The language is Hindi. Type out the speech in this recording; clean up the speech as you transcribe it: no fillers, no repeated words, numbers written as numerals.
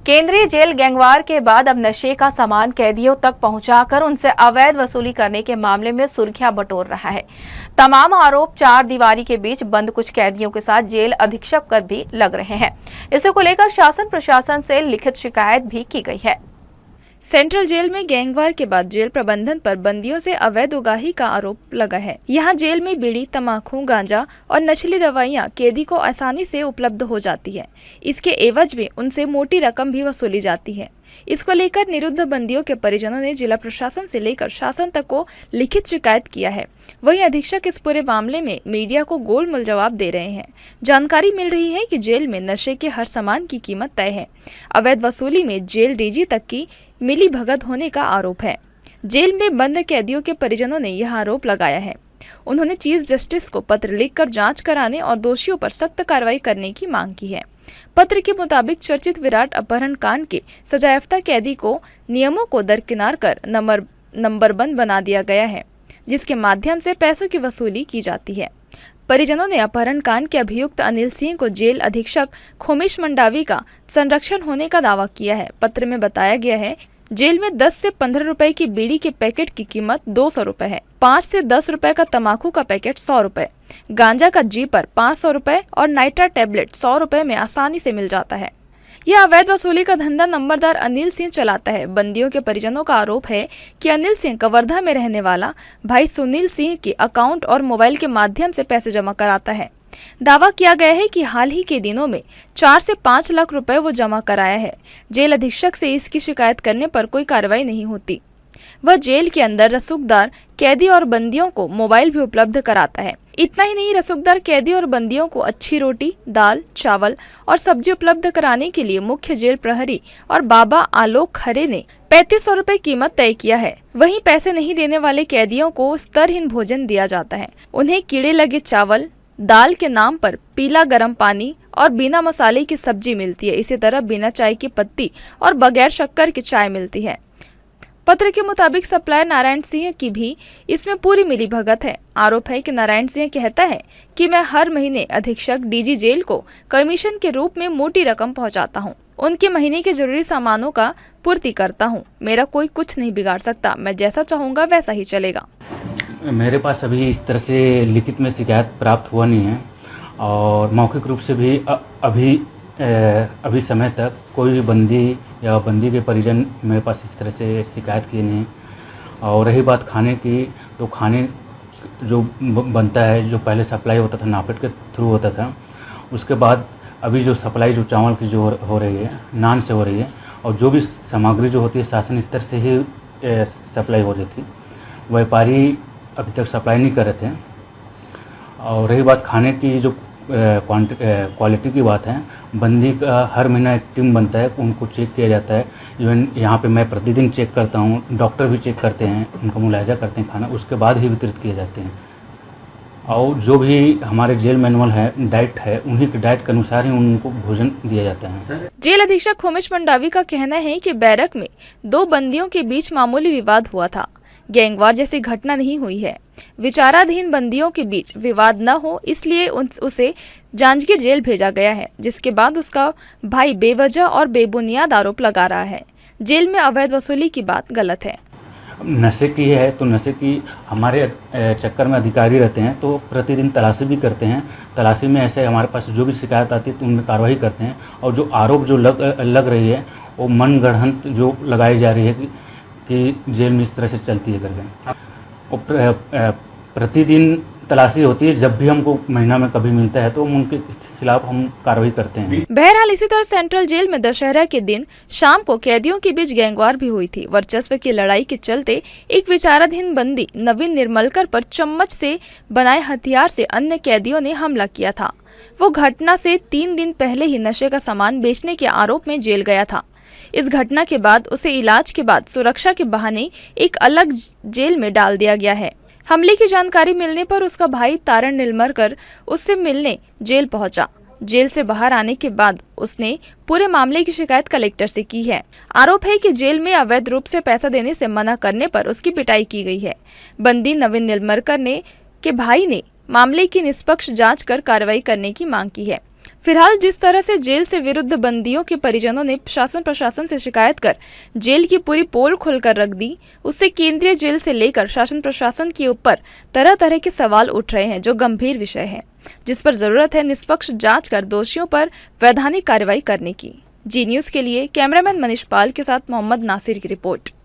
केंद्रीय जेल गैंगवार के बाद अब नशे का सामान कैदियों तक पहुंचाकर उनसे अवैध वसूली करने के मामले में सुर्खियां बटोर रहा है। तमाम आरोप चार दीवारी के बीच बंद कुछ कैदियों के साथ जेल अधीक्षक पर भी लग रहे हैं। इसी को लेकर शासन प्रशासन से लिखित शिकायत भी की गई है। सेंट्रल जेल में गैंगवार के बाद जेल प्रबंधन पर बंदियों से अवैध उगाही का आरोप लगा है। यहाँ जेल में बीड़ी, तम्बाकू, गांजा और नशीली दवाइयाँ कैदी को आसानी से उपलब्ध हो जाती है। इसके एवज में उनसे मोटी रकम भी वसूली जाती है। इसको लेकर निरुद्ध बंदियों के परिजनों ने जिला प्रशासन से लेकर शासन तक को लिखित शिकायत किया है। वहीं अधीक्षक इस पूरे मामले में मीडिया को गोलमोल जवाब दे रहे हैं। जानकारी मिल रही है कि जेल में नशे के हर सामान की कीमत तय है। अवैध वसूली में जेल डीजी तक की मिली भगत होने का आरोप है। जेल में बंद कैदियों के परिजनों ने यह आरोप लगाया है। उन्होंने चीफ जस्टिस को पत्र लिखकर जांच कराने और दोषियों पर सख्त कार्रवाई करने की मांग की है। पत्र के मुताबिक चर्चित विराट अपहरण कांड के सजायाफ्ता कैदी को नियमों को दरकिनार कर नंबरबंद बना दिया गया है, जिसके माध्यम से पैसों की वसूली की जाती है। परिजनों ने अपहरण कांड के अभियुक्त अनिल सिंह को जेल अधीक्षक खोमेश मंडावी का संरक्षण होने का दावा किया है। पत्र में बताया गया है, जेल में 10 से 15 रुपए की बीड़ी के पैकेट की कीमत 200 रुपए है। 5 से 10 रुपए का तम्बाकू का पैकेट 100 रुपए, गांजा का जी पर 500 रुपए और नाइट्रा टैबलेट 100 रुपए में आसानी से मिल जाता है। यह अवैध वसूली का धंधा नंबरदार अनिल सिंह चलाता है। बंदियों के परिजनों का आरोप है कि अनिल सिंह कवर्धा में रहने वाला भाई सुनील सिंह के अकाउंट और मोबाइल के माध्यम से पैसे जमा कराता है। दावा किया गया है कि हाल ही के दिनों में 4 से 5 लाख रुपए वो जमा कराया है। जेल अधीक्षक से इसकी शिकायत करने पर कोई कार्रवाई नहीं होती। वह जेल के अंदर रसूखदार कैदी और बंदियों को मोबाइल भी उपलब्ध कराता है। इतना ही नहीं, रसूखदार कैदी और बंदियों को अच्छी रोटी, दाल, चावल और सब्जी उपलब्ध कराने के लिए मुख्य जेल प्रहरी और बाबा आलोक खरे ने 3500 रुपए कीमत तय किया है। वहीं पैसे नहीं देने वाले कैदियों को स्तरहीन भोजन दिया जाता है। उन्हें कीड़े लगे चावल, दाल के नाम पर पीला गर्म पानी और बिना मसाले की सब्जी मिलती है। इसी तरह बिना चाय की पत्ती और बगैर शक्कर की चाय मिलती है। पत्र के मुताबिक सप्लायर नारायण सिंह की भी इसमें पूरी मिली भगत है। आरोप है कि नारायण सिंह कहता है कि मैं हर महीने अधीक्षक डीजी जेल को कमीशन के रूप में मोटी रकम पहुंचाता हूं। उनके महीने के जरूरी सामानों का पूर्ति करता हूं। मेरा कोई कुछ नहीं बिगाड़ सकता। मैं जैसा चाहूँगा वैसा ही चलेगा। मेरे पास अभी इस तरह से लिखित में शिकायत प्राप्त हुआ नहीं है और मौखिक रूप से भी अभी समय तक कोई भी बंदी या बंदी के परिजन मेरे पास इस तरह से शिकायत किए नहीं। और रही बात खाने की, तो खाने जो बनता है, जो पहले सप्लाई होता था नापेट के थ्रू होता था, उसके बाद अभी जो सप्लाई जो चावल की जो हो रही है, नान से हो रही है, और जो भी सामग्री जो होती है शासन स्तर से ही सप्लाई हो रही थी। व्यापारी अभी तक सप्लाई नहीं कर रहे थे। और रही बात खाने की जो क्वालिटी की बात है, बंदी का हर महीना एक टीम बनता है, उनको चेक किया जाता है। इवन यहाँ पे मैं प्रतिदिन चेक करता हूँ, डॉक्टर भी चेक करते हैं, उनका मुलायजा करते हैं खाना, उसके बाद ही वितरित किए जाते हैं। और जो भी हमारे जेल मैनुअल है, डाइट है, उन्हीं के डाइट के अनुसार ही उनको भोजन दिया जाता है। जेल अधीक्षक खोमेश मंडावी का कहना है कि बैरक में 2 बंदियों के बीच मामूली विवाद हुआ था। गैंगवार जैसी घटना नहीं हुई है। विचाराधीन बंदियों के बीच विवाद न हो, इसलिए उसे जांजगीर जेल भेजा गया है, जिसके बाद उसका भाई बेवजह और बेबुनियाद आरोप लगा रहा है। जेल में अवैध वसूली की बात गलत है। नशे की है तो नशे की हमारे चक्कर में अधिकारी रहते हैं, तो प्रतिदिन तलाशी भी करते हैं। तलाशी में ऐसे हमारे पास जो भी शिकायत आती है तो उनमें कार्रवाई करते हैं। और जो आरोप जो लग रही है, वो मनगढ़ंत जो लगाई जा रही है कि जेल में इस तरह से चलती है करके। प्रतिदिन तलाशी होती है। जब भी हमको महीना में कभी मिलता है तो उनके खिलाफ हम कार्रवाई करते हैं। बहरहाल इसी तरह सेंट्रल जेल में दशहरा के दिन शाम को कैदियों के बीच गैंगवार भी हुई थी। वर्चस्व की लड़ाई के चलते एक विचाराधीन बंदी नवीन निर्मलकर पर चम्मच से बनाए हथियार से अन्य कैदियों ने हमला किया था। वो घटना से 3 दिन पहले ही नशे का सामान बेचने के आरोप में जेल गया था। इस घटना के बाद उसे इलाज के बाद सुरक्षा के बहाने एक अलग जेल में डाल दिया गया है। हमले की जानकारी मिलने पर उसका भाई तारण नीलमरकर उससे मिलने जेल पहुंचा। जेल से बाहर आने के बाद उसने पूरे मामले की शिकायत कलेक्टर से की है। आरोप है कि जेल में अवैध रूप से पैसा देने से मना करने पर उसकी पिटाई की गई है। बंदी नवीन नीलमरकर के भाई ने मामले की निष्पक्ष जांच कर कार्रवाई करने की मांग की है। फिलहाल जिस तरह से जेल से विरुद्ध बंदियों के परिजनों ने शासन प्रशासन से शिकायत कर जेल की पूरी पोल खोलकर रख दी, उससे केंद्रीय जेल से लेकर शासन प्रशासन के ऊपर तरह तरह के सवाल उठ रहे हैं, जो गंभीर विषय है, जिस पर जरूरत है निष्पक्ष जांच कर दोषियों पर वैधानिक कार्रवाई करने की। जी न्यूज़ के लिए कैमरामैन मनीष पाल के साथ मोहम्मद नासिर की रिपोर्ट।